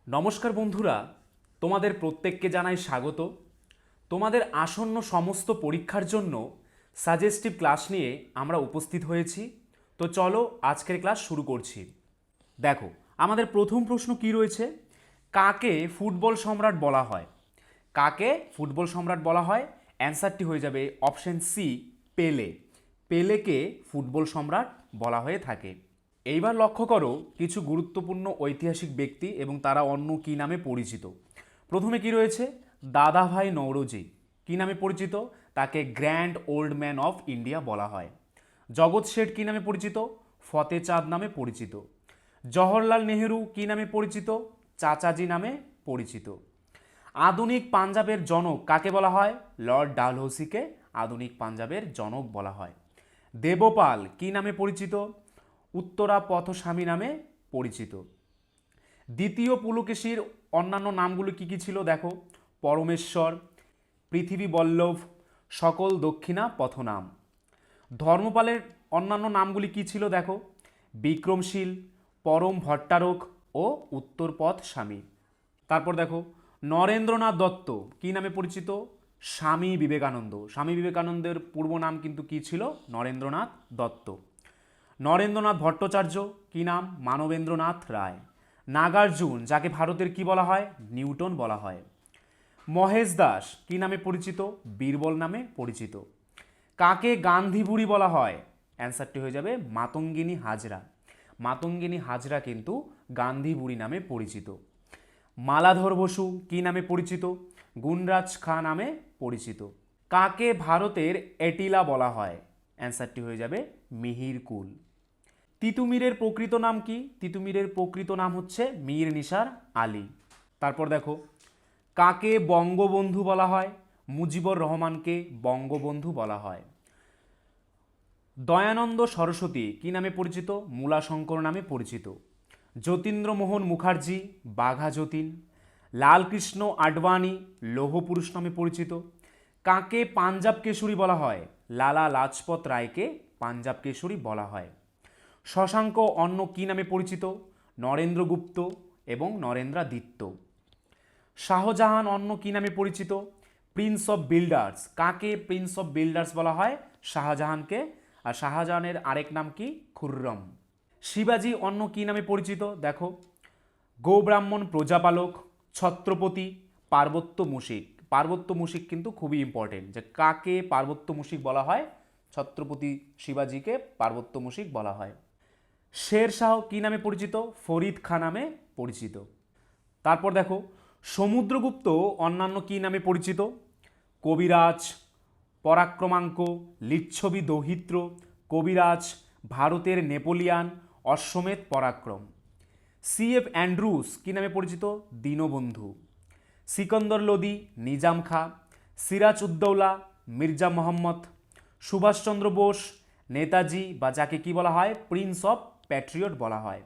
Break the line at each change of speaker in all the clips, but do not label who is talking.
নমস্কার বন্ধুরা, তোমাদের প্রত্যেককে জানাই স্বাগত। তোমাদের আসন্ন সমস্ত পরীক্ষার জন্য সাজেস্টিভ ক্লাস নিয়ে আমরা উপস্থিত হয়েছি। তো চলো আজকের ক্লাস শুরু করছি। দেখো, আমাদের প্রথম প্রশ্ন কি রয়েছে, কাকে ফুটবল সম্রাট বলা হয়? কাকে ফুটবল সম্রাট বলা হয়? অ্যান্সারটি হয়ে যাবে অপশন সি, পেলে। পেলেকে ফুটবল সম্রাট বলা হয়ে থাকে। এইবার লক্ষ্য করো কিছু গুরুত্বপূর্ণ ঐতিহাসিক ব্যক্তি এবং তারা অন্য কী নামে পরিচিত। প্রথমে কি রয়েছে, দাদাভাই নওরোজি। কী নামে পরিচিত? তাকে grand old man of India বলা হয়। জগৎ শেঠ কী নামে পরিচিত? ফতে চাঁদ নামে পরিচিত। জওহরলাল নেহেরু কী নামে পরিচিত? চাচাজি নামে পরিচিত। আধুনিক পাঞ্জাবের জনক কাকে বলা হয়? লর্ড ডালহৌসিকে আধুনিক পাঞ্জাবের জনক বলা হয়। দেবপাল কী নামে পরিচিত? উত্তরা পথস্বামী নামে পরিচিত। দ্বিতীয় পুলকেশীর অন্যান্য নামগুলো কি কি ছিল দেখো, পরমেশ্বর, পৃথিবী বল্লভ, সকল দক্ষিণা পথনাম। ধর্মপালের অন্যান্য নামগুলি কি ছিল দেখো, বিক্রমশীল, পরম ভট্টারক ও উত্তরপথ স্বামী। তারপর দেখো, নরেন্দ্রনাথ দত্ত কি নামে পরিচিত? স্বামী বিবেকানন্দ। স্বামী বিবেকানন্দের পূর্ব নাম কিন্তু কি ছিল? নরেন্দ্রনাথ দত্ত। নরেন্দ্রনাথ ভট্টাচার্য কি নাম? মানবেন্দ্রনাথ রায়। নাগার্জুন যাকে ভারতের কি বলা হয়? নিউটন বলা হয়। মহেশ দাস কি নামে পরিচিত? বীরবল নামে পরিচিত। কাকে গান্ধী বুড়ি বলা হয়? অ্যান্সারটি হয়ে যাবে মাতঙ্গিনী হাজরা। মাতঙ্গিনী হাজরা কিন্তু গান্ধী বুড়ি নামে পরিচিত। মালাধর বসু কি নামে পরিচিত? গুণরাজ খাঁ নামে পরিচিত। কাকে ভারতের এটিলা বলা হয়? অ্যান্সারটি হয়ে যাবে মিহিরকুল। তিতুমিরের প্রকৃত নাম কি? তিতুমিরের প্রকৃত নাম হচ্ছে মীর নিসার আলী। তারপর দেখো, কাকে বঙ্গবন্ধু বলা হয়? মুজিবুর রহমানকে বঙ্গবন্ধু বলা হয়। দয়ানন্দ সরস্বতী কি নামে পরিচিত? মূলাশঙ্কর নামে পরিচিত। যতীন্দ্রমোহন মুখার্জি বাঘা যতীন। লালকৃষ্ণ আডবাণী লৌহপুরুষ নামে পরিচিত। কাকে পাঞ্জাব কেশরী বলা হয়? লালা লাজপত রায়কে পাঞ্জাব কেশরী বলা হয়। শশাঙ্ক অন্য কি নামে পরিচিত? নরেন্দ্রগুপ্ত এবং নরেন্দ্রাদিত্য। শাহজাহান অন্য কি নামে পরিচিত? Prince of builders. কাকে প্রিন্স অফ বিল্ডার্স বলা হয়? শাহজাহানকে। আর শাহজাহানের আরেক নাম কি? খুররম। শিবাজি অন্য কি নামে পরিচিত দেখো, গোব্রাহ্মণ প্রজাপালক, ছত্রপতি, পার্বত্য মুশিক। পার্বত্য মুশিক কিন্তু খুবই ইম্পর্টেন্ট, যে কাকে পার্বত্য মুশিক বলা হয়? ছত্রপতি শিবাজিকে পার্বত্য মুশিক বলা হয়। শের শাহ কি নামে পরিচিত? ফরিদ খাঁ নামে পরিচিত। তারপর দেখো, সমুদ্রগুপ্ত অন্যান্য কি নামে পরিচিত? কবিরাজ, পরাক্রমাঙ্ক, লিচ্ছবি দৌহিত্র, কবিরাজ, ভারতের নেপোলিয়ান, অশ্বমেধ পরাক্রম। সিএফ অ্যান্ড্রুস কি নামে পরিচিত? দীনবন্ধু। সিকন্দর লোদি, নিজাম খাঁ, সিরাজ উদ্দৌলা, মির্জা মোহাম্মদ, সুভাষচন্দ্র বোস, নেতাজি বা যাকে কি বলা হয়? প্রিন্স অফ প্যাট্রিয়ট বলা হয়।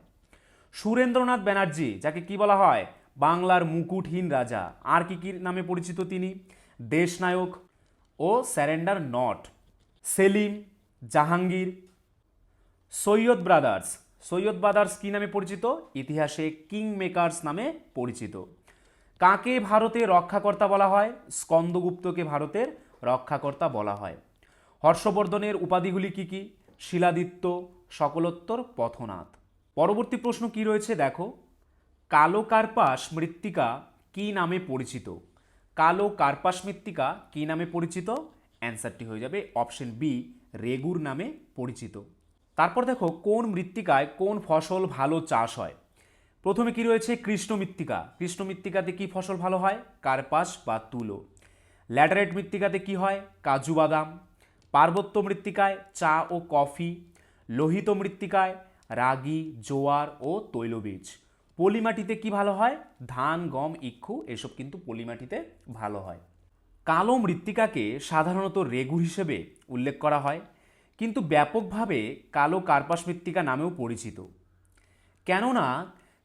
সুরেন্দ্রনাথ ব্যানার্জি যাকে কি বলা হয়? বাংলার মুকুটহীন রাজা। আর কি কি নামে পরিচিত তিনি? দেশনায়ক ও surrender not. Salim, Jahangir. Syed brothers. Syed brothers কি নামে পরিচিত? ইতিহাসে কিং মেকার্স নামে পরিচিত। কাকে ভারতে রক্ষাকর্তা বলা হয়? স্কন্দগুপ্তকে ভারতের রক্ষাকর্তা বলা হয়। হর্ষবর্ধনের উপাধিগুলি কি কি? শিলাদিত্য, সকলোত্তর, পথনাথ। পরবর্তী প্রশ্ন কি রয়েছে দেখো, কালো কার্পাস মৃত্তিকা কি নামে পরিচিত? কালো কার্পাস মৃত্তিকা কি নামে পরিচিত? অ্যান্সারটি হয়ে যাবে অপশন বি, রেগুর নামে পরিচিত। তারপর দেখো, কোন মৃত্তিকায় কোন ফসল ভালো চাষ হয়? প্রথমে কি রয়েছে? কৃষ্ণ মৃত্তিকা। কৃষ্ণ মৃত্তিকাতে কি ফসল ভালো হয়? কার্পাস বা তুলো। ল্যাটারাইট মৃত্তিকাতে কি হয়? কাজু বাদাম। পার্বত্য মৃত্তিকায় চা ও কফি। লোহিত মৃত্তিকায় রাগি, জোয়ার ও তৈলবীজ। পলিমাটিতে কি ভালো হয়? ধান, গম, ইক্ষু এসব কিন্তু পলিমাটিতে ভালো হয়। কালো মৃত্তিকাকে সাধারণত রেগু হিসেবে উল্লেখ করা হয়, কিন্তু ব্যাপকভাবে কালো কার্পাস মৃত্তিকা নামেও পরিচিত। কেননা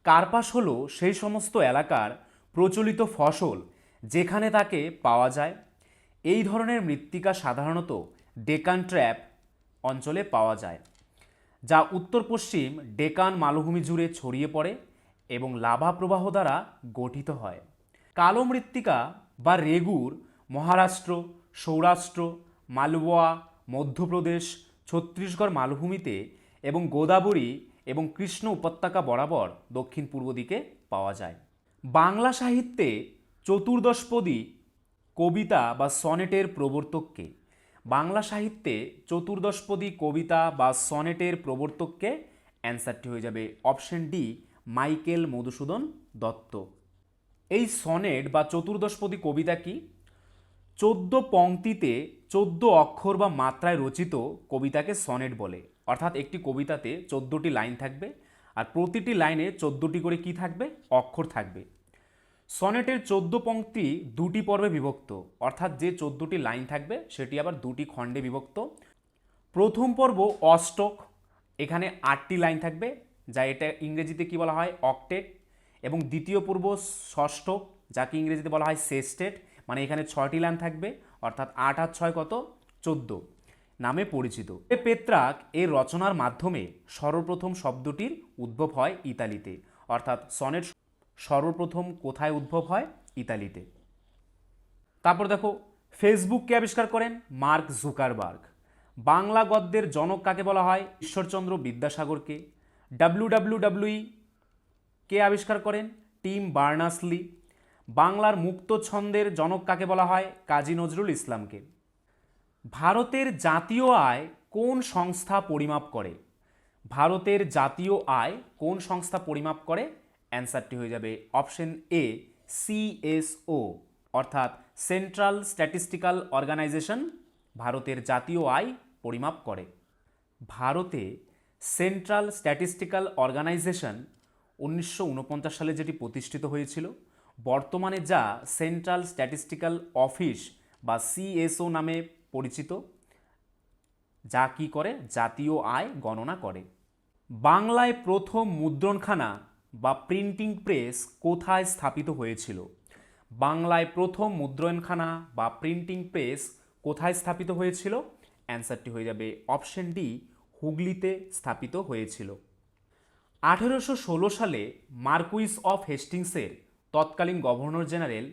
কার্পাস হলো সেই সমস্ত এলাকার প্রচলিত ফসল যেখানে তাকে পাওয়া যায়। এই ধরনের মৃত্তিকা সাধারণত ডেকান ট্র্যাপ অঞ্চলে পাওয়া যায়, যা উত্তর পশ্চিম ডেকান মালভূমি জুড়ে ছড়িয়ে পড়ে এবং লাভা প্রবাহ দ্বারা গঠিত হয়। কালো মৃত্তিকা বা রেগুর মহারাষ্ট্র, সৌরাষ্ট্র, মালওয়া, মধ্যপ্রদেশ, ছত্তিশগড় মালভূমিতে এবং গোদাবরী এবং কৃষ্ণ উপত্যকা বরাবর দক্ষিণ পূর্ব দিকে পাওয়া যায়। বাংলা সাহিত্যে চতুর্দশপদী কবিতা বা সনেটের প্রবর্তককে? বাংলা সাহিত্যে চতুর্দশপদী কবিতা বা সনেটের প্রবর্তককে? অ্যান্সারটি হয়ে যাবে option D, Michael Madhusudan Dutta. এই সনেট বা চতুর্দশপদী কবিতা কি? 14 পংক্তিতে 14 অক্ষর বা মাত্রায় রচিত কবিতাকে সনেট বলে। অর্থাৎ একটি কবিতাতে 14টি লাইন থাকবে আর প্রতিটি লাইনে 14টি করে কি থাকবে? অক্ষর থাকবে। সনেটের 14 পংক্তি দুটি পর্বে বিভক্ত, অর্থাৎ যে 14টি লাইন থাকবে সেটি আবার দুটি খণ্ডে বিভক্ত। প্রথম পর্ব অষ্টক, এখানে 8টি লাইন থাকবে, যা এটা ইংরেজিতে কি বলা হয়? অক্টেট। এবং দ্বিতীয় পর্ব ষষ্ঠক, যাকে ইংরেজিতে বলা হয় সেস্টেট, মানে এখানে 6টি লাইন থাকবে, অর্থাৎ 8 আর 6 কত? 14 নামে পরিচিত। পেত্রাক এর রচনার মাধ্যমে সর্বপ্রথম শব্দটির উদ্ভব হয় ইতালিতে, অর্থাৎ সনেট সর্বপ্রথম কোথায় উদ্ভব হয়? ইতালিতে। তারপর দেখো, ফেসবুক কে আবিষ্কার করেন? Mark Zuckerberg. বাংলা গদ্যের জনক কাকে বলা হয়? ঈশ্বরচন্দ্র বিদ্যাসাগরকে। ডাব্লিউডাব্লিউই কে আবিষ্কার করেন? Team Berners-Lee. বাংলার মুক্ত ছন্দের জনক কাকে বলা হয়? কাজী নজরুল ইসলামকে। ভারতের জাতীয় আয় কোন সংস্থা পরিমাপ করে? ভারতের জাতীয় আয় কোন সংস্থা পরিমাপ করে? অ্যান্সারটি হয়ে যাবে অপশন এ, সিএসও, অর্থাৎ সেন্ট্রাল স্ট্যাটিস্টিক্যাল অর্গানাইজেশন ভারতের জাতীয় আয় পরিমাপ করে। ভারতে সেন্ট্রাল স্ট্যাটিস্টিক্যাল অর্গানাইজেশন 1949 সালে যেটি প্রতিষ্ঠিত হয়েছিল, বর্তমানে যা সেন্ট্রাল স্ট্যাটিস্টিক্যাল অফিস বা সিএসও নামে পরিচিত, যা কি করে? জাতীয় আয় গণনা করে। বাংলায় প্রথম মুদ্রণখানা বা প্রিন্টিং প্রেস কোথায় স্থাপিত হয়েছিল? বাংলায় প্রথম মুদ্রণখানা বা প্রিন্টিং প্রেস কোথায় স্থাপিত হয়েছিল? অ্যান্সারটি হয়ে যাবে অপশন ডি, হুগলিতে স্থাপিত হয়েছিল। 1816 সালে মার্কুইস অফ হেস্টিংসের তৎকালীন governor general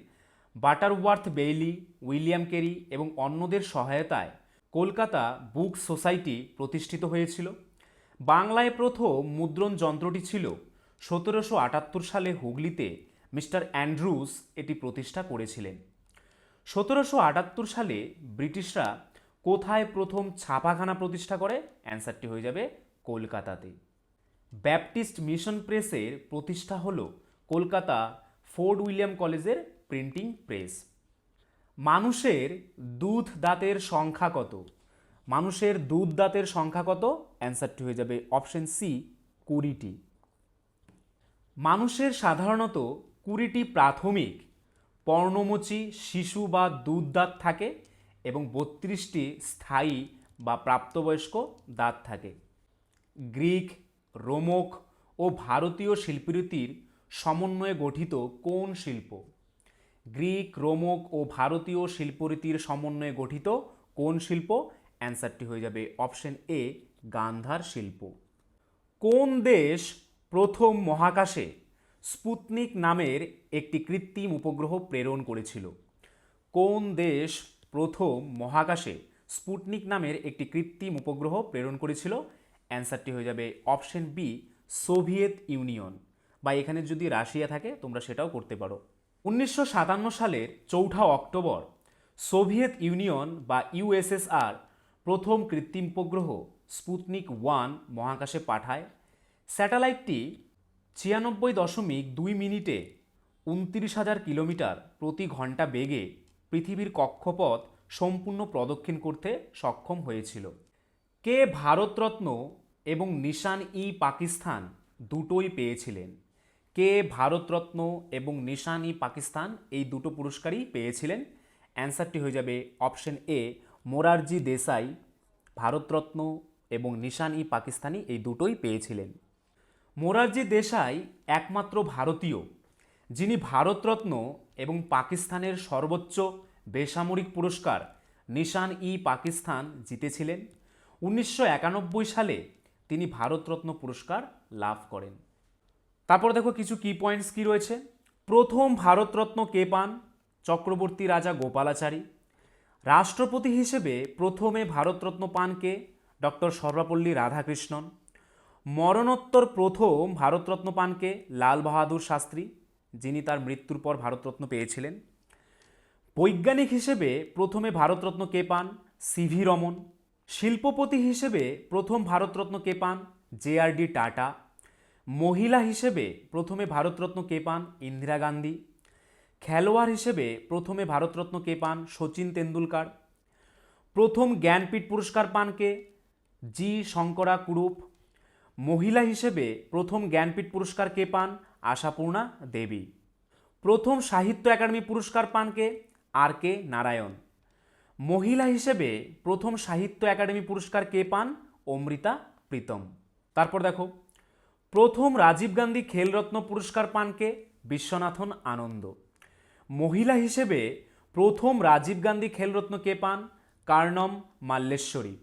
Butterworth Bayley, William Carey এবং অন্যদের সহায়তায় কলকাতা বুক সোসাইটি প্রতিষ্ঠিত হয়েছিল। বাংলায় প্রথম মুদ্রণ যন্ত্রটি ছিল 1778 সালে হুগলিতে মিস্টার অ্যান্ড্রুস এটি প্রতিষ্ঠা করেছিলেন। 1778 সালে ব্রিটিশরা কোথায় প্রথম ছাপাখানা প্রতিষ্ঠা করে? অ্যান্সারটি হয়ে যাবে কলকাতাতে। ব্যাপটিস্ট মিশন প্রেসের প্রতিষ্ঠা হল কলকাতা ফোর্ট উইলিয়াম কলেজের প্রিন্টিং প্রেস। মানুষের দুধ দাঁতের সংখ্যা কত? মানুষের দুধ দাঁতের সংখ্যা কত? অ্যান্সারটি হয়ে যাবে অপশন সি, 20টি। মানুষের সাধারণত 20টি প্রাথমিক পর্ণমোচী শিশু বা দুধ দাঁত থাকে এবং 32টি স্থায়ী বা প্রাপ্তবয়স্ক দাঁত থাকে। গ্রিক, রোমক ও ভারতীয় শিল্পরীতির সমন্বয়ে গঠিত কোন শিল্প? গ্রিক, রোমক ও ভারতীয় শিল্পরীতির সমন্বয়ে গঠিত কোন শিল্প? অ্যান্সারটি হয়ে যাবে অপশন এ, গান্ধার শিল্প। কোন দেশ প্রথম মহাকাশে স্পুতনিক নামের একটি কৃত্রিম উপগ্রহ প্রেরণ করেছিল? কোন দেশ প্রথম মহাকাশে স্পুটনিক নামের একটি কৃত্রিম উপগ্রহ প্রেরণ করেছিল? অ্যান্সারটি হয়ে যাবে অপশন বি, সোভিয়েত ইউনিয়ন, বা এখানে যদি রাশিয়া থাকে তোমরা সেটাও করতে পারো। 1957 সালের 4 অক্টোবর সোভিয়েত ইউনিয়ন বা ইউএসএসআর প্রথম কৃত্রিম উপগ্রহ স্পুতনিক 1 মহাকাশে পাঠায়। স্যাটেলাইটটি 96.2 মিনিটে 29,000 কিলোমিটার প্রতি ঘন্টা বেগে পৃথিবীর কক্ষপথ সম্পূর্ণ প্রদক্ষিণ করতে সক্ষম হয়েছিল। কে ভারতরত্ন এবং নিশান-ই পাকিস্তান দুটোই পেয়েছিলেন? কে ভারতরত্ন এবং নিশান-ই পাকিস্তান এই দুটো পুরস্কারই পেয়েছিলেন? অ্যান্সারটি হয়ে যাবে অপশন এ, মোরারজি দেশাই ভারতরত্ন এবং নিশান-ই পাকিস্তানি এই দুটোই পেয়েছিলেন। মোরারজি দেশাই একমাত্র ভারতীয় যিনি ভারতরত্ন এবং পাকিস্তানের সর্বোচ্চ বেসামরিক পুরস্কার নিশান-ই পাকিস্তান জিতেছিলেন। 1991 সালে তিনি ভারতরত্ন পুরস্কার লাভ করেন। তারপর দেখো কিছু কি পয়েন্টস কি রয়েছে। প্রথম ভারতরত্ন কে পান? চক্রবর্তী রাজা গোপালাচারী। রাষ্ট্রপতি হিসেবে প্রথমে ভারতরত্ন পান কে? ডক্টর সর্বপল্লী রাধাকৃষ্ণন। মরণোত্তর প্রথম ভারতরত্ন পান কে? লাল বাহাদুর শাস্ত্রী, যিনি তার মৃত্যুর পর ভারতরত্ন পেয়েছিলেন। বৈজ্ঞানিক হিসেবে প্রথমে ভারতরত্ন কে পান? সিভি রমন। শিল্পপতি হিসেবে প্রথম ভারতরত্ন কে পান? জে.আর.ডি. টাটা। মহিলা হিসেবে প্রথমে ভারতরত্ন কে পান? ইন্দিরা গান্ধী। খেলোয়াড় হিসেবে প্রথমে ভারতরত্ন কে পান? সচিন তেন্ডুলকার। প্রথম জ্ঞানপীঠ পুরস্কার পান কে? জি শঙ্করা কুরুপ। মহিলা হিসেবে প্রথম জ্ঞানপীঠ পুরস্কার কে পান? আশাপূর্ণা দেবী। প্রথম সাহিত্য একাডেমি পুরস্কার পান কে? আর কে নারায়ণ। মহিলা হিসেবে প্রথম সাহিত্য একাডেমি পুরস্কার কে পান? অমৃতা প্রীতম। তারপর দেখো, প্রথম রাজীব গান্ধী খেলরত্ন পুরস্কার পান কে? বিশ্বনাথন আনন্দ। মহিলা হিসেবে প্রথম রাজীব গান্ধী খেলরত্ন কে পান? কার্ণম মাল্লেশ্বরী।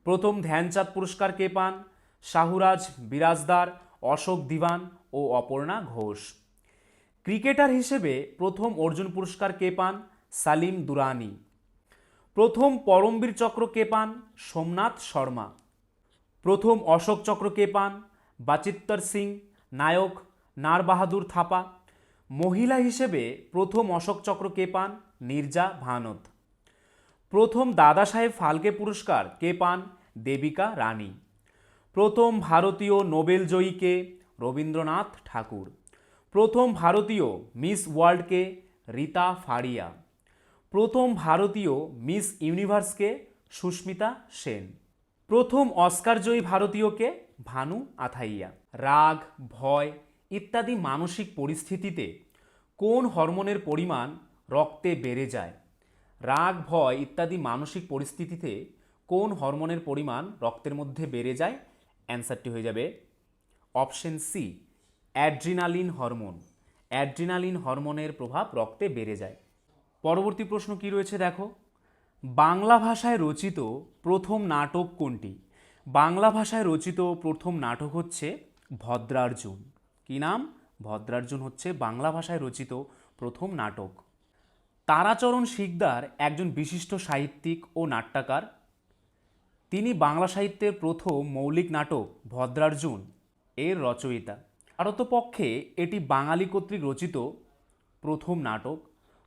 প্রথম ধ্যানচাঁদ পুরস্কার কে পান? শাহুরাজ বিরাজদার, অশোক দিওয়ান ও অপর্ণা ঘোষ। ক্রিকেটার হিসেবে প্রথম অর্জুন পুরস্কার কে পান? সালিম দুরানি। প্রথম পরমবীর চক্র কে পান? সোমনাথ শর্মা। প্রথম অশোক চক্র কে পান? বাচিত্তর সিং নায়ক, নার বাহাদুর থাপা। মহিলা হিসেবে প্রথম অশোক চক্র কে পান? নীরজা ভানদ। প্রথম দাদা সাহেব ফালকে পুরস্কার কে পান? দেবিকা রানী। প্রথম ভারতীয় নোবেল জয়ী কে? রবীন্দ্রনাথ ঠাকুর। প্রথম ভারতীয় মিস ওয়ার্ল্ড কে? রীতা ফারিয়া। প্রথম ভারতীয় মিস ইউনিভার্স কে? সুস্মিতা সেন। প্রথম অস্কার জয়ী ভারতীয় কে? ভানু আথাইয়া। রাগ, ভয় ইত্যাদি মানসিক পরিস্থিতিতে কোন হরমোনের পরিমাণ রক্তে বেড়ে যায়? রাগ, ভয় ইত্যাদি মানসিক পরিস্থিতিতে কোন হরমোনের পরিমাণ রক্তের মধ্যে বেড়ে যায়? অ্যান্সারটি হয়ে যাবে option C, adrenaline hormone. Adrenaline হরমোনের প্রভাব রক্তে বেড়ে যায়। পরবর্তী প্রশ্ন কি রয়েছে দেখো, বাংলা ভাষায় রচিত প্রথম নাটক কোনটি? বাংলা ভাষায় রচিত প্রথম নাটক হচ্ছে ভদ্রার্জুন। কি নাম? ভদ্রার্জুন হচ্ছে বাংলা ভাষায় রচিত প্রথম নাটক। তারাচরণ শিকদার একজন বিশিষ্ট সাহিত্যিক ও নাট্যকার। তিনি বাংলা সাহিত্যের প্রথম মৌলিক নাটক ভদ্রার্জুন এর রচয়িতা। পারতপক্ষে এটি বাঙালি কর্তৃক রচিত প্রথম নাটক,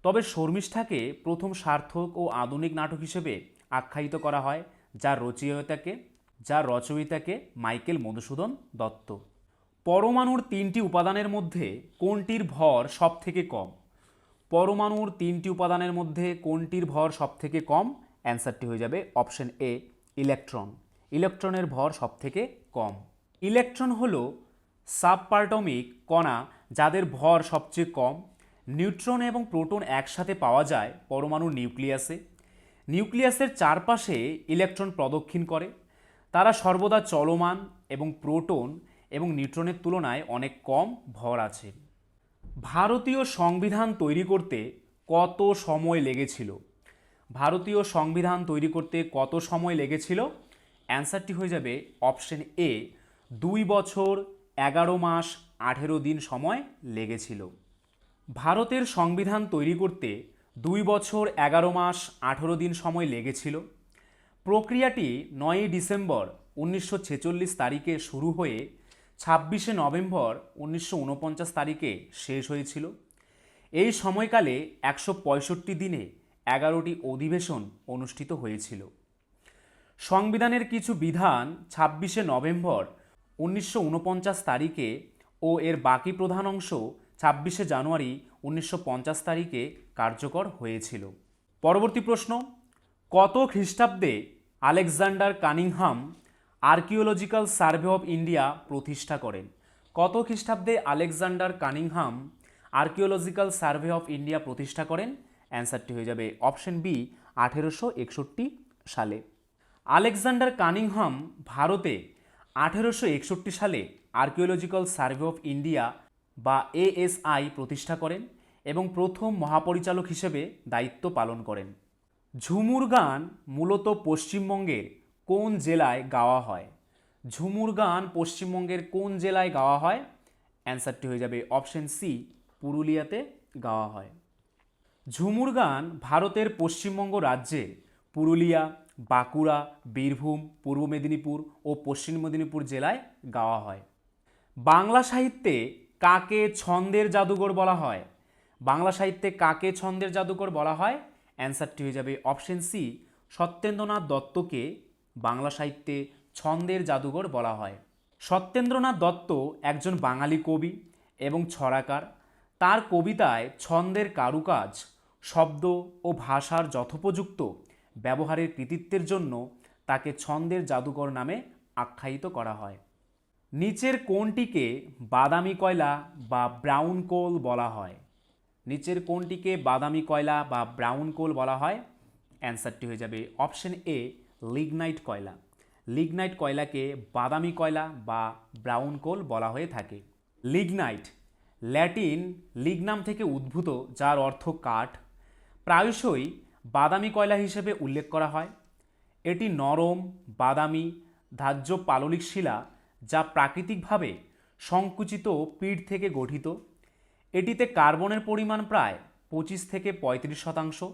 তবে শর্মিষ্ঠাকে প্রথম সার্থক ও আধুনিক নাটক হিসেবে আখ্যায়িত করা হয়, যার রচয়িতাকে মাইকেল মধুসূদন দত্ত। পরমাণুর তিনটি উপাদানের মধ্যে কোনটির ভর সব থেকে কম? পরমাণুর তিনটি উপাদানের মধ্যে কোনটির ভর সব থেকে কম? অ্যান্সারটি হয়ে যাবে অপশন এ, ইলেকট্রন। ইলেকট্রনের ভর সব থেকে কম। ইলেকট্রন হলো সাবপারটমিক কণা যাদের ভর সবচেয়ে কম। নিউট্রন এবং প্রোটন একসাথে পাওয়া যায় পরমাণুর নিউক্লিয়াসে। নিউক্লিয়াসের চারপাশে ইলেকট্রন প্রদক্ষিণ করে। তারা সর্বদা চলমান এবং প্রোটন এবং নিউট্রনের তুলনায় অনেক কম ভর আছে। ভারতীয় সংবিধান তৈরি করতে কত সময় লেগেছিল? ভারতীয় সংবিধান তৈরি করতে কত সময় লেগেছিল? অ্যান্সারটি হয়ে যাবে অপশন এ, 2 বছর 11 মাস 18 দিন সময় লেগেছিল। ভারতের সংবিধান তৈরি করতে 2 বছর 11 মাস 18 দিন সময় লেগেছিল। প্রক্রিয়াটি 9 ডিসেম্বর 1946 তারিখে শুরু হয়ে 26 নভেম্বর 1949 তারিখে শেষ হয়েছিল। এই সময়কালে 165 দিনে 11টি অধিবেশন অনুষ্ঠিত হয়েছিল। সংবিধানের কিছু বিধান 26 নভেম্বর 1949 তারিখে ও এর বাকি প্রধান অংশ 26 জানুয়ারি 1950 তারিখে কার্যকর হয়েছিল। পরবর্তী প্রশ্ন, কত খ্রিস্টাব্দে Alexander Cunningham archaeological survey of India প্রতিষ্ঠা করেন? কত খ্রিস্টাব্দে Alexander Cunningham archaeological survey of India প্রতিষ্ঠা করেন? অ্যান্সারটি হয়ে যাবে অপশন বি, 1861 সালে। আলেকজান্ডার কানিংহাম ভারতে 1861 সালে আর্কিওলজিক্যাল সার্ভে অফ ইন্ডিয়া বা এএসআই প্রতিষ্ঠা করেন এবং প্রথম মহাপরিচালক হিসেবে দায়িত্ব পালন করেন। ঝুমুর গান মূলত পশ্চিমবঙ্গের কোন জেলায় গাওয়া হয়? ঝুমুর গান পশ্চিমবঙ্গের কোন জেলায় গাওয়া হয়? অ্যান্সারটি হয়ে যাবে অপশন সি, পুরুলিয়াতে গাওয়া হয়। ঝুমুর গান ভারতের পশ্চিমবঙ্গ রাজ্যের পুরুলিয়া, বাঁকুড়া, বীরভূম, পূর্ব মেদিনীপুর ও পশ্চিম মেদিনীপুর জেলায় গাওয়া হয়। বাংলা সাহিত্যে কাকে ছন্দের জাদুকর বলা হয়? বাংলা সাহিত্যে কাকে ছন্দের জাদুকর বলা হয়? অ্যান্সারটি হয়ে যাবে অপশন সি, সত্যেন্দ্রনাথ দত্তকে বাংলা সাহিত্যে ছন্দের জাদুকর বলা হয়। সত্যেন্দ্রনাথ দত্ত একজন বাঙালি কবি এবং ছড়াকার। তার কবিতায় ছন্দের কারুকাজ, শব্দ ও ভাষার যথোপযুক্ত ব্যবহারের কৃতিত্বের জন্য তাকে ছন্দের জাদুকর নামে আখ্যায়িত করা হয়। নিচের কোনটিকে বাদামি কয়লা বা ব্রাউন কোল বলা হয়? নিচের কোনটিকে বাদামি কয়লা বা ব্রাউন কোল বলা হয়? অ্যান্সারটি হয়ে যাবে অপশন এ, লিগনাইট কয়লা। লিগনাইট কয়লাকে বাদামি কয়লা বা ব্রাউন কোল বলা হয়ে থাকে। লিগনাইট ল্যাটিন লিগনাম থেকে উদ্ভূত, যার অর্থ কাঠ। প্রায়শই বাদামি কয়লা হিসেবে উল্লেখ করা হয়। এটি নরম বাদামি ধার্য পাললিক শিলা, যা প্রাকৃতিকভাবে সংকুচিত পিট থেকে গঠিত। এটিতে কার্বনের পরিমাণ প্রায় 25 থেকে 35%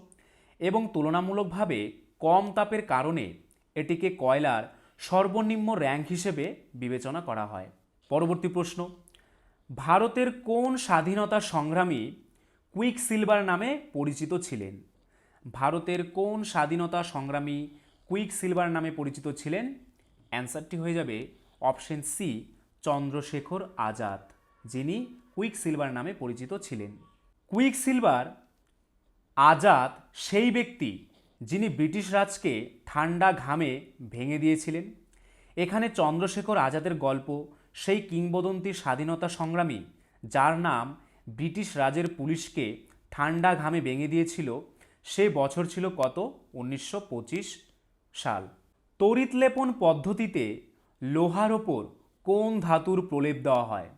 এবং তুলনামূলকভাবে কম তাপের কারণে এটিকে কয়লার সর্বনিম্ন র্যাঙ্ক হিসেবে বিবেচনা করা হয়। পরবর্তী প্রশ্ন, ভারতের কোন স্বাধীনতা সংগ্রামী কুইক সিলভার নামে পরিচিত ছিলেন? ভারতের কোন স্বাধীনতা সংগ্রামী কুইক সিলভার নামে পরিচিত ছিলেন? অ্যান্সারটি হয়ে যাবে অপশন সি, চন্দ্রশেখর আজাদ, যিনি কুইক সিলভার নামে পরিচিত ছিলেন। কুইক সিলভার আজাদ সেই ব্যক্তি যিনি ব্রিটিশ রাজকে ঠান্ডা ঘামে ভেঙে দিয়েছিলেন। এখানে চন্দ্রশেখর আজাদের গল্প সেই কিংবদন্তি স্বাধীনতা সংগ্রামী যার নাম ব্রিটিশ রাজের পুলিশকে ঠান্ডা ঘামে ভেঙে দিয়েছিল। সে বছর ছিল কত? 1925 সাল। তড়িৎ লেপন পদ্ধতিতে লোহার ওপর কোন ধাতুর প্রলেপ দেওয়া হয়?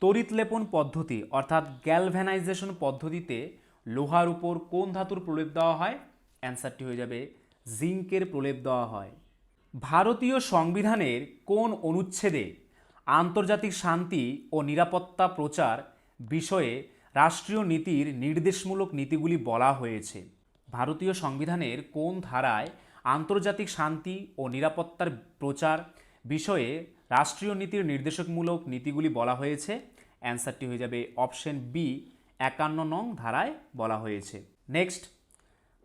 তড়িৎ লেপন পদ্ধতি অর্থাৎ গ্যালভ্যানাইজেশন পদ্ধতিতে লোহার উপর কোন ধাতুর প্রলেপ দেওয়া হয়? অ্যান্সারটি হয়ে যাবে জিঙ্কের প্রলেপ দেওয়া হয়। ভারতীয় সংবিধানের কোন অনুচ্ছেদে আন্তর্জাতিক শান্তি ও নিরাপত্তা প্রচার বিষয়ে রাষ্ট্রীয় নীতির নির্দেশমূলক নীতিগুলি বলা হয়েছে? ভারতীয় সংবিধানের কোন ধারায় আন্তর্জাতিক শান্তি ও নিরাপত্তার প্রচার বিষয়ে রাষ্ট্রীয় নীতির নির্দেশকমূলক নীতিগুলি বলা হয়েছে? অ্যান্সারটি হয়ে যাবে অপশন বি, 51 নং ধারায় বলা হয়েছে। নেক্সট,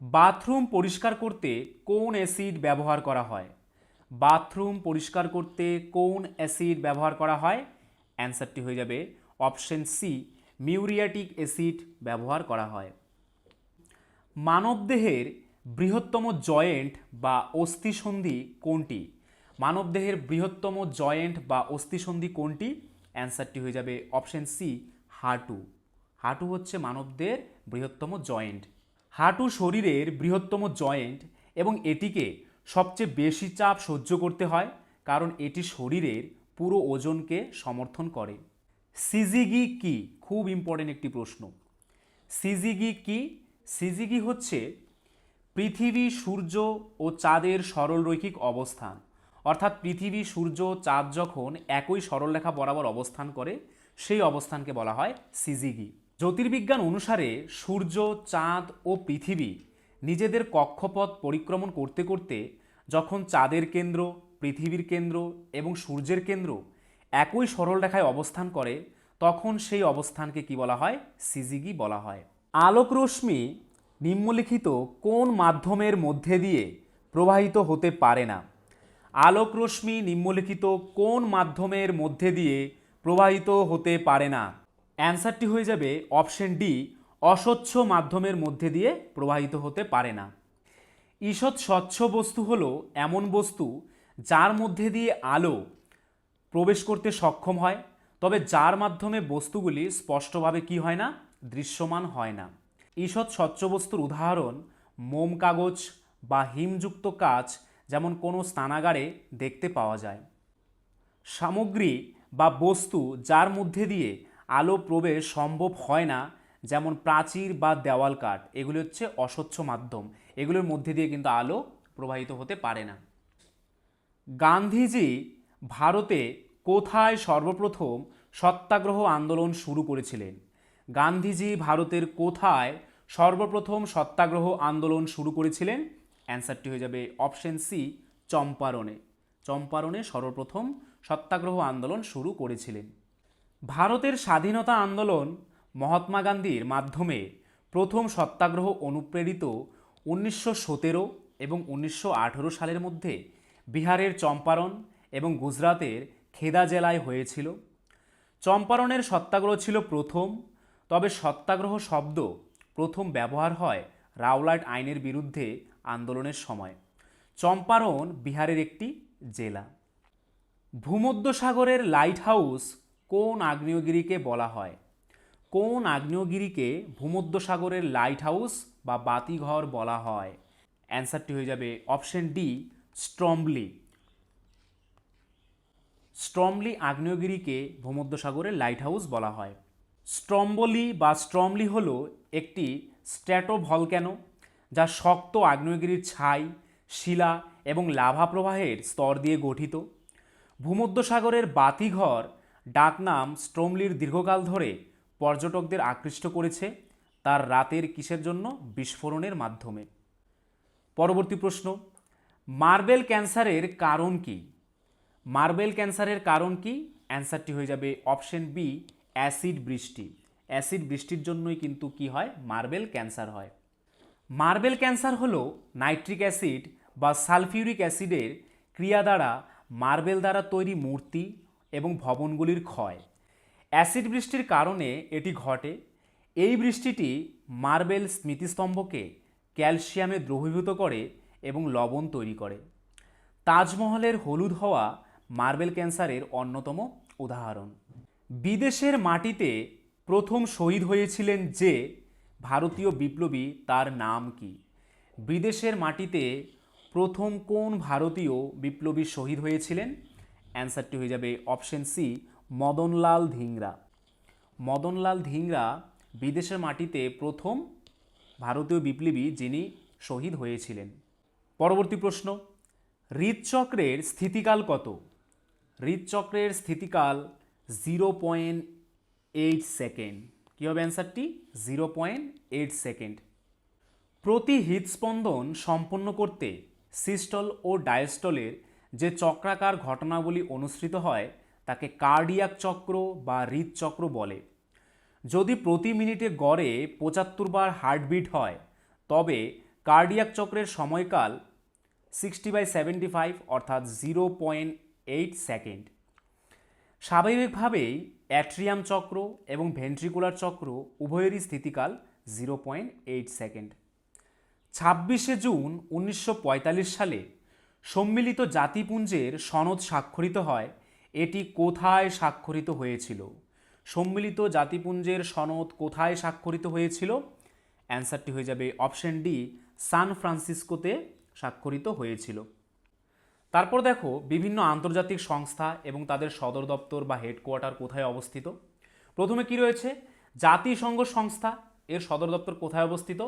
বাথরুম পরিষ্কার করতে কোন অ্যাসিড ব্যবহার করা হয়? বাথরুম পরিষ্কার করতে কোন অ্যাসিড ব্যবহার করা হয়? অ্যান্সারটি হয়ে যাবে অপশন সি, মিউরিয়াটিক অ্যাসিড ব্যবহার করা হয়। মানবদেহের বৃহত্তম জয়েন্ট বা অস্থিসন্ধি কোনটি? মানবদেহের বৃহত্তম জয়েন্ট বা অস্থিসন্ধি কোনটি? অ্যান্সারটি হয়ে যাবে অপশন সি, হাঁটু। হাঁটু হচ্ছে মানবদেহের বৃহত্তম জয়েন্ট। হাঁটু শরীরের বৃহত্তম জয়েন্ট এবং এটিকে সবচেয়ে বেশি চাপ সহ্য করতে হয়, কারণ এটি শরীরের পুরো ওজনকে সমর্থন করে। সিজিগি কি? খুব ইম্পর্টেন্ট একটি প্রশ্ন। সিজিগি কি? সিজিগি হচ্ছে পৃথিবী, সূর্য ও চাঁদের সরলরৈখিক অবস্থান। অর্থাৎ পৃথিবী, সূর্য, চাঁদ যখন একই সরলরেখা বরাবর অবস্থান করে সেই অবস্থানকে বলা হয় সিজিগি। জ্যোতির্বিজ্ঞান অনুসারে সূর্য, চাঁদ ও পৃথিবী নিজেদের কক্ষপথ পরিক্রমণ করতে করতে যখন চাঁদের কেন্দ্র, পৃথিবীর কেন্দ্র এবং সূর্যের কেন্দ্র একই সরলরেখায় অবস্থান করে তখন সেই অবস্থানকে কি বলা হয়? সিজিগি বলা হয়। আলোকরশ্মি নিম্নলিখিত কোন মাধ্যমের মধ্যে দিয়ে প্রবাহিত হতে পারে না? আলোকরশ্মি নিম্নলিখিত কোন মাধ্যমের মধ্যে দিয়ে প্রবাহিত হতে পারে না? অ্যান্সারটি হয়ে যাবে অপশন ডি, অস্বচ্ছ মাধ্যমের মধ্যে দিয়ে প্রবাহিত হতে পারে না। ঈষৎ স্বচ্ছ বস্তু হলো এমন বস্তু যার মধ্যে দিয়ে আলো প্রবেশ করতে সক্ষম হয়, তবে যার মাধ্যমে বস্তুগুলি স্পষ্টভাবে কি হয় না? দৃশ্যমান হয় না। ঈষৎ স্বচ্ছ বস্তুর উদাহরণ মোম কাগজ বা হিমযুক্ত কাচ, যেমন কোনো স্নানাগারে দেখতে পাওয়া যায়। সামগ্রী বা বস্তু যার মধ্যে দিয়ে আলো প্রবেশ সম্ভব হয় না, যেমন প্রাচীর বা দেওয়াল কাঠ, এগুলি হচ্ছে অস্বচ্ছ মাধ্যম। এগুলোর মধ্যে দিয়ে কিন্তু আলো প্রবাহিত হতে পারে না। গান্ধীজি ভারতে কোথায় সর্বপ্রথম সত্যাগ্রহ আন্দোলন শুরু করেছিলেন? গান্ধীজি ভারতের কোথায় সর্বপ্রথম সত্যাগ্রহ আন্দোলন শুরু করেছিলেন? অ্যান্সারটি হয়ে যাবে অপশন সি, চম্পারণে। চম্পারণে সর্বপ্রথম সত্যাগ্রহ আন্দোলন শুরু করেছিলেন। ভারতের স্বাধীনতা আন্দোলন মহাত্মা গান্ধীর মাধ্যমে প্রথম সত্যাগ্রহ অনুপ্রেরিত 1917 এবং 1918 সালের মধ্যে বিহারের চম্পারণ এবং গুজরাতের খেদা জেলায় হয়েছিল। চম্পারণের সত্যাগ্রহ ছিল প্রথম, তবে সত্যাগ্রহ শব্দ প্রথম ব্যবহার হয় রাওলাট আইনের বিরুদ্ধে আন্দোলনের সময়। চম্পারণ বিহারের একটি জেলা। ভূমধ্যসাগরের লাইট হাউস কোন আগ্নেয়গিরিকে বলা হয়? কোন আগ্নেয়গিরিকে ভূমধ্যসাগরের লাইট হাউস বা বাতিঘর বলা হয়? অ্যান্সারটি হয়ে যাবে option D, Stromboli. Stromboli আগ্নেয়গিরিকে ভূমধ্যসাগরের light house বলা হয়। স্ট্রম্বলি বা স্ট্রমলি হল একটি স্ট্র্যাটোভলক্যানো, যা শক্ত আগ্নেয়গিরির ছাই, শিলা এবং লাভা প্রবাহের স্তর দিয়ে গঠিত। ভূমধ্যসাগরের বাতিঘর ডাকনাম স্ট্রমলির দীর্ঘকাল ধরে পর্যটকদের আকৃষ্ট করেছে তার রাতের কিসের জন্য? বিস্ফোরণের মাধ্যমে। পরবর্তী প্রশ্ন, মার্বেল ক্যান্সারের কারণ কি? মার্বেল ক্যান্সারের কারণ কি? অ্যান্সারটি হয়ে যাবে অপশন বি, অ্যাসিড বৃষ্টি। অ্যাসিড বৃষ্টির জন্যই কিন্তু কি হয়? মার্বেল ক্যান্সার হয়। মার্বেল ক্যান্সার হলো নাইট্রিক অ্যাসিড বা সালফিউরিক অ্যাসিডের ক্রিয়া দ্বারা মার্বেল দ্বারা তৈরি মূর্তি এবং ভবনগুলির ক্ষয়। অ্যাসিড বৃষ্টির কারণে এটি ঘটে। এই বৃষ্টিটি মার্বেল স্মৃতিস্তম্ভকে ক্যালসিয়ামে দ্রবীভূত করে এবং লবণ তৈরি করে। তাজমহলের হলুদ হওয়া মার্বেল ক্যান্সারের অন্যতম উদাহরণ। বিদেশের মাটিতে প্রথম শহীদ হয়েছিলেন যে ভারতীয় বিপ্লবী, তার নাম কি? বিদেশের মাটিতে প্রথম কোন ভারতীয় বিপ্লবী শহীদ হয়েছিলেন? অ্যান্সারটি হয়ে যাবে অপশন সি, মদনলাল ধিংরা। মদনলাল ধিংরা বিদেশের মাটিতে প্রথম ভারতীয় বিপ্লবী যিনি শহীদ হয়েছিলেন। পরবর্তী প্রশ্ন, হৃদচক্রের স্থিতিকাল কত? হৃদচক্রের স্থিতিকাল 0.8 সেকেন্ড। কী হবে অ্যান্সারটি? 0.8 সেকেন্ড। প্রতি হৃদস্পন্দন সম্পন্ন করতে সিস্টল ও ডায়াস্টলের যে চক্রাকার ঘটনাবলী অনুসৃত হয় তাকে কার্ডিয়াক চক্র বা হৃদচক্র বলে। যদি প্রতি মিনিটে গড়ে 75 বার হার্টবিট হয় তবে কার্ডিয়াক চক্রের সময়কাল 60/75 অর্থাৎ 0.8 সেকেন্ড। স্বাভাবিকভাবেই অ্যাট্রিয়াম চক্র এবং ভেন্ট্রিকুলার চক্র উভয়েরই স্থিতিকাল 0.8 সেকেন্ড। 26শে জুন 1945 সালে সম্মিলিত জাতিপুঞ্জের সনদ স্বাক্ষরিত হয়। এটি কোথায় স্বাক্ষরিত হয়েছিল? সম্মিলিত জাতিপুঞ্জের সনদ কোথায় স্বাক্ষরিত হয়েছিল? অ্যান্সারটি হয়ে যাবে অপশন ডি, সান ফ্রান্সিসকোতে স্বাক্ষরিত হয়েছিল। তারপর দেখো বিভিন্ন আন্তর্জাতিক সংস্থা এবং তাদের সদর দপ্তর বা হেডকোয়ার্টার কোথায় অবস্থিত। প্রথমে কি রয়েছে? জাতিসংঘ সংস্থা, এর সদর দপ্তর কোথায় অবস্থিত?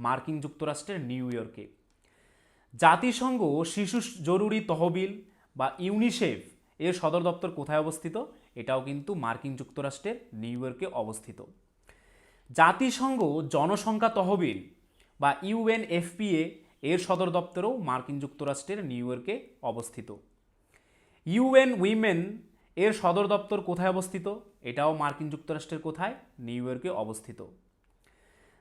মার্কিন যুক্তরাষ্ট্রের নিউ ইয়র্কে। জাতিসংঘ শিশু জরুরি তহবিল বা ইউনিসেফ, এর সদর দপ্তর কোথায় অবস্থিত? এটাও কিন্তু মার্কিন যুক্তরাষ্ট্রের নিউ ইয়র্কে অবস্থিত। জাতিসংঘ জনসংখ্যা তহবিল বা ইউএনএফপিএ, এর সদর দপ্তরও মার্কিন যুক্তরাষ্ট্রের নিউ ইয়র্কে অবস্থিত। ইউএন উইমেন, এর সদর দপ্তর কোথায় অবস্থিত? এটাও মার্কিন যুক্তরাষ্ট্রের কোথায়? নিউ ইয়র্কে অবস্থিত।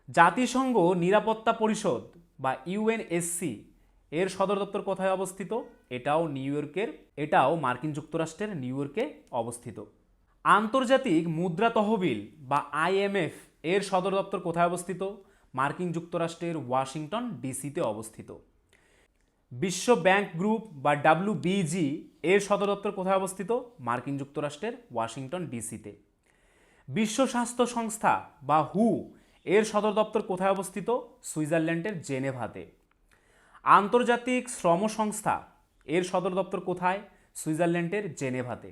জাতিসংঘ নিরাপত্তা পরিষদ বা ইউএনএসসি, এর সদর দপ্তর কোথায় অবস্থিত? এটাও মার্কিন যুক্তরাষ্ট্রের নিউ ইয়র্কে অবস্থিত। আন্তর্জাতিক মুদ্রা তহবিল বা আইএমএফ, এর সদর দপ্তর কোথায় অবস্থিত? মার্কিন যুক্তরাষ্ট্রের ওয়াশিংটন ডিসিতে অবস্থিত। বিশ্ব ব্যাংক গ্রুপ বা WBG, এর সদর দপ্তর কোথায় অবস্থিত? মার্কিন যুক্তরাষ্ট্রের ওয়াশিংটন ডিসিতে। বিশ্ব স্বাস্থ্য সংস্থা বা হু, এর সদর দপ্তর কোথায় অবস্থিত? সুইজারল্যান্ডের জেনেভাতে। আন্তর্জাতিক শ্রম সংস্থা, এর সদর দপ্তর কোথায়? সুইজারল্যান্ডের জেনেভাতে।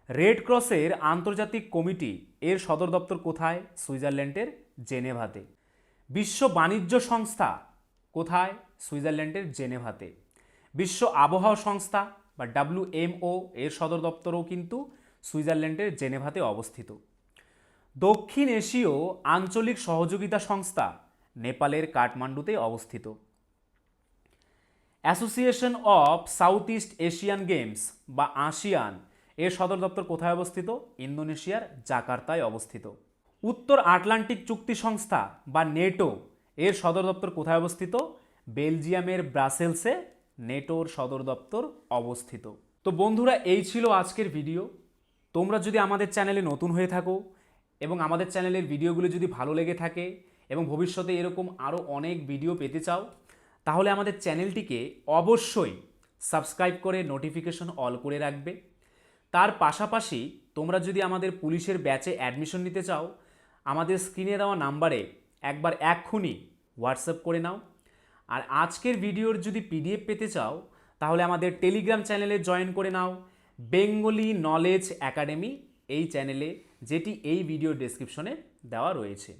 রেড ক্রসের আন্তর্জাতিক কমিটি, এর সদর দপ্তর কোথায়? সুইজারল্যান্ডের জেনেভাতে। বিশ্ব বাণিজ্য সংস্থা কোথায়? সুইজারল্যান্ডের জেনেভাতে। বিশ্ব আবহাওয়া সংস্থা বা WMO, এর সদর দপ্তরও কিন্তু সুইজারল্যান্ডের জেনেভাতে অবস্থিত। দক্ষিণ এশীয় আঞ্চলিক সহযোগিতা সংস্থা নেপালের কাঠমান্ডুতে অবস্থিত। Association of south east Asian games বা আসিয়ান এর সদর দপ্তর কোথায় অবস্থিত? ইন্দোনেশিয়ার জাকার্তায় অবস্থিত। উত্তর আটলান্টিক চুক্তি সংস্থা বা নেটো এর সদর দপ্তর কোথায় অবস্থিত? বেলজিয়ামের ব্রাসেলসে নেটোর সদর দপ্তর অবস্থিত। তো বন্ধুরা, এই ছিল আজকের ভিডিও। তোমরা যদি আমাদের চ্যানেলে নতুন হয়ে থাকো এবং আমাদের চ্যানেলের ভিডিওগুলো যদি ভালো লেগে থাকে এবং ভবিষ্যতে এরকম আরও অনেক ভিডিও পেতে চাও, তাহলে আমাদের চ্যানেলটিকে অবশ্যই সাবস্ক্রাইব করে নোটিফিকেশন অল করে রাখবে। তার পাশাপাশি তোমরা যদি আমাদের পুলিশের ব্যাচে অ্যাডমিশন নিতে চাও, আমাদের স্ক্রিনে দেওয়া নাম্বারে একবার এক্ষুনি হোয়াটসঅ্যাপ করে নাও। আর আজকের ভিডিওর যদি পিডিএফ পেতে চাও, তাহলে আমাদের টেলিগ্রাম চ্যানেলে জয়েন করে নাও, বেঙ্গলি নলেজ একাডেমি এই চ্যানেলে, যেটি এই ভিডিও ডেসক্রিপশনে দেওয়া রয়েছে।